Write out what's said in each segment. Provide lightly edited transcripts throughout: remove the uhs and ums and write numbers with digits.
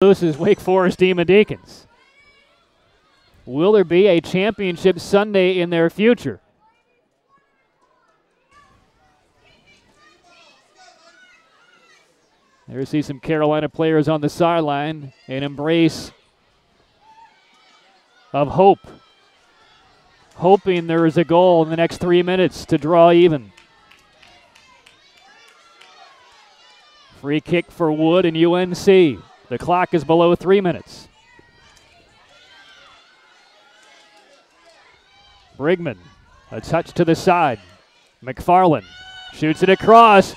Loses Wake Forest Demon Deacons. Will there be a championship Sunday in their future? There we see some Carolina players on the sideline, an embrace of hope. Hoping there is a goal in the next 3 minutes to draw even. Free kick for Wood and UNC. The clock is below 3 minutes. Brigman, a touch to the side. McFarland shoots it across.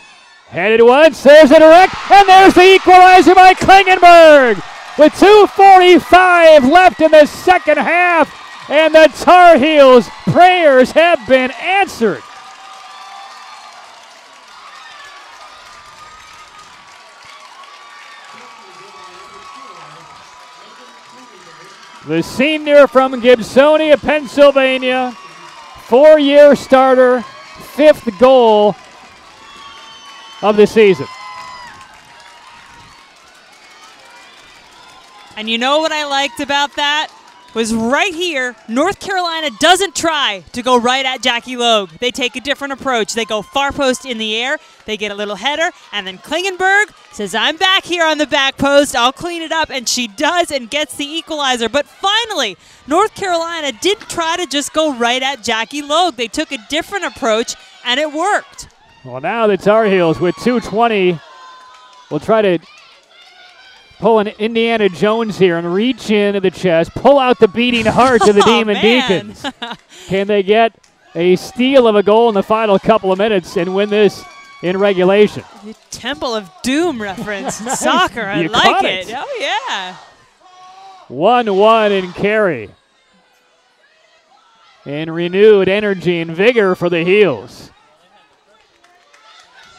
Headed once, there's a direct, and there's the equalizer by Klingenberg with 2:45 left in the second half, and the Tar Heels' prayers have been answered. The senior from Gibsonia, Pennsylvania, 4-year starter, 5th goal of the season. And you know what I liked about that? Was right here, North Carolina doesn't try to go right at Jackie Logue. They take a different approach. They go far post in the air, they get a little header, and then Klingenberg says, I'm back here on the back post, I'll clean it up, and she does and gets the equalizer. But finally, North Carolina didn't try to just go right at Jackie Logue. They took a different approach, and it worked. Well, now the Tar Heels with 2:20 will try to pull an Indiana Jones here and reach into the chest, pull out the beating heart of the Demon Deacons. Can they get a steal of a goal in the final couple of minutes and win this in regulation? The Temple of Doom reference in soccer. I like it. Oh, yeah. 1-1 in Cary. And renewed energy and vigor for the Heels.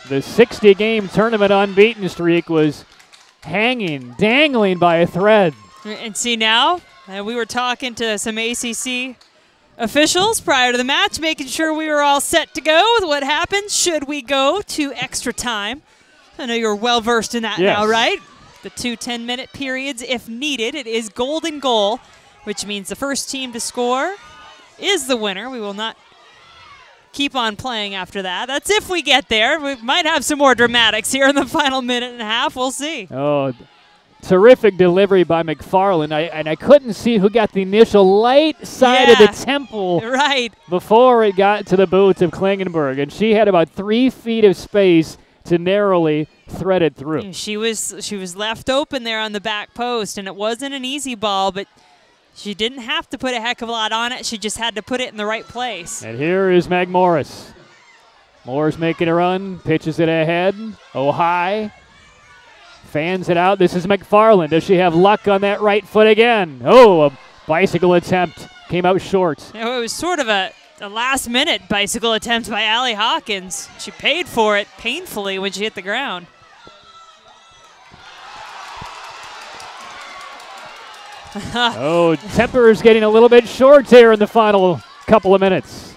The 60-game tournament unbeaten streak was hanging, dangling by a thread. And see now, we were talking to some ACC officials prior to the match, making sure we were all set to go with what happens should we go to extra time. I know you're well-versed in that now, right? The 2 10-minute periods if needed. It is golden goal, which means the first team to score is the winner. We will not keep on playing after that. That's if we get there. We might have some more dramatics here in the final minute and a half. We'll see. Oh, terrific delivery by McFarland. I couldn't see who got the initial light side of the temple before it got to the boots of Klingenberg. And she had about 3 feet of space to narrowly thread it through. She was left open there on the back post, and it wasn't an easy ball, but she didn't have to put a heck of a lot on it. She just had to put it in the right place. And here is Meg Morris. Morris making a run, pitches it ahead. Oh, high. Fans it out. This is McFarland. Does she have luck on that right foot again? Oh, a bicycle attempt. Came out short. It was sort of a last-minute bicycle attempt by Allie Hawkins. She paid for it painfully when she hit the ground. Oh, temper is getting a little bit short here in the final couple of minutes.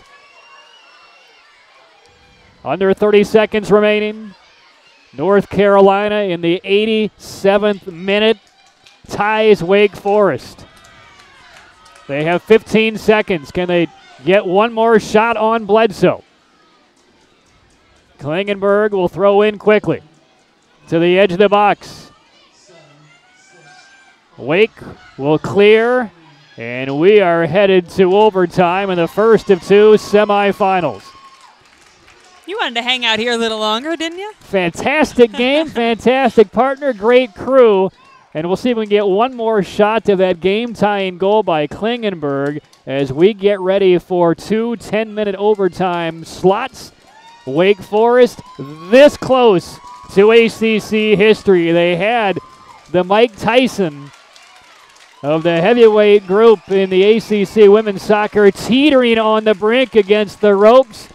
Under 30 seconds remaining. North Carolina in the 87th minute ties Wake Forest. They have 15 seconds. Can they get one more shot on Bledsoe? Klingenberg will throw in quickly to the edge of the box. Wake will clear, and we are headed to overtime in the first of 2 semifinals. You wanted to hang out here a little longer, didn't you? Fantastic game, fantastic partner, great crew. And we'll see if we can get one more shot of that game-tying goal by Klingenberg as we get ready for 2 10-minute overtime slots. Wake Forest this close to ACC history. They had the Mike Tyson of the heavyweight group in the ACC women's soccer teetering on the brink against the ropes.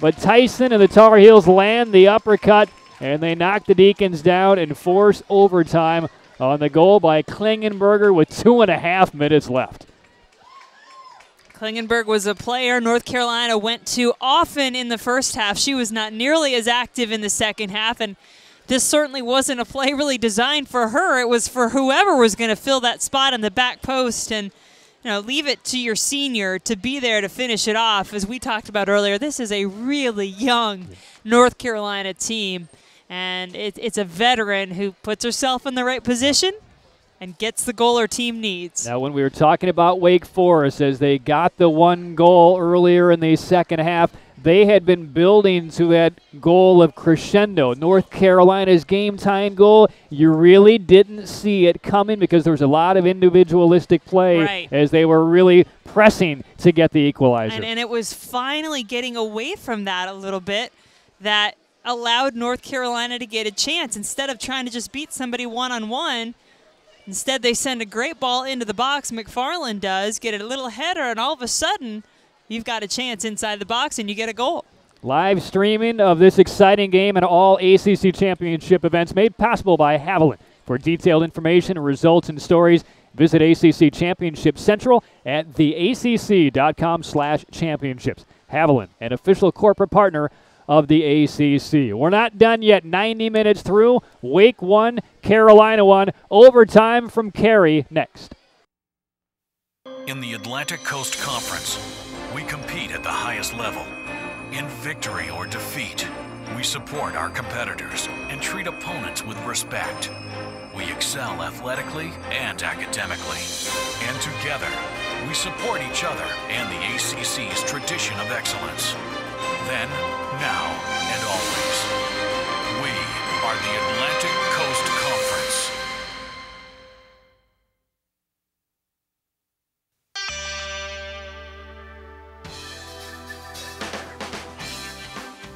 But Tyson and the Tar Heels land the uppercut, and they knock the Deacons down and force overtime on the goal by Klingenberger with 2.5 minutes left. Klingenberg was a player North Carolina went to often in the first half. She was not nearly as active in the second half, and this certainly wasn't a play really designed for her. It was for whoever was going to fill that spot in the back post, and leave it to your senior to be there to finish it off. As we talked about earlier, this is a really young North Carolina team, and it's a veteran who puts herself in the right position and gets the goal her team needs. Now, when we were talking about Wake Forest, as they got the 1 goal earlier in the second half, they had been building to that goal of crescendo. North Carolina's game-tying goal, you really didn't see it coming because there was a lot of individualistic play as they were really pressing to get the equalizer. And it was finally getting away from that a little bit that allowed North Carolina to get a chance. Instead of trying to just beat somebody one-on-one, instead they send a great ball into the box. McFarland does, get a little header, and all of a sudden, you've got a chance inside the box, and you get a goal. Live streaming of this exciting game and all ACC championship events made possible by Haviland. For detailed information, results, and stories, visit ACC Championship Central at theacc.com/championships. Haviland, an official corporate partner of the ACC. We're not done yet. 90 minutes through. Wake 1, Carolina 1. Overtime from Cary next. In the Atlantic Coast Conference, we compete at the highest level. In victory or defeat, we support our competitors and treat opponents with respect. We excel athletically and academically. And together, we support each other and the ACC's tradition of excellence. Then, now, and always, we are the Atlantic Coast Conference.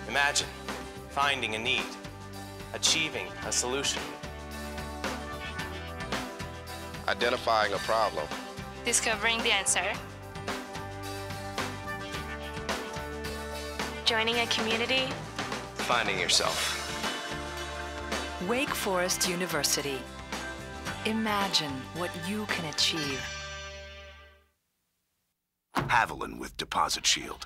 Imagine finding a need, achieving a solution. Identifying a problem. Discovering the answer. Joining a community. Finding yourself. Wake Forest University. Imagine what you can achieve. Haviland with Deposit Shield.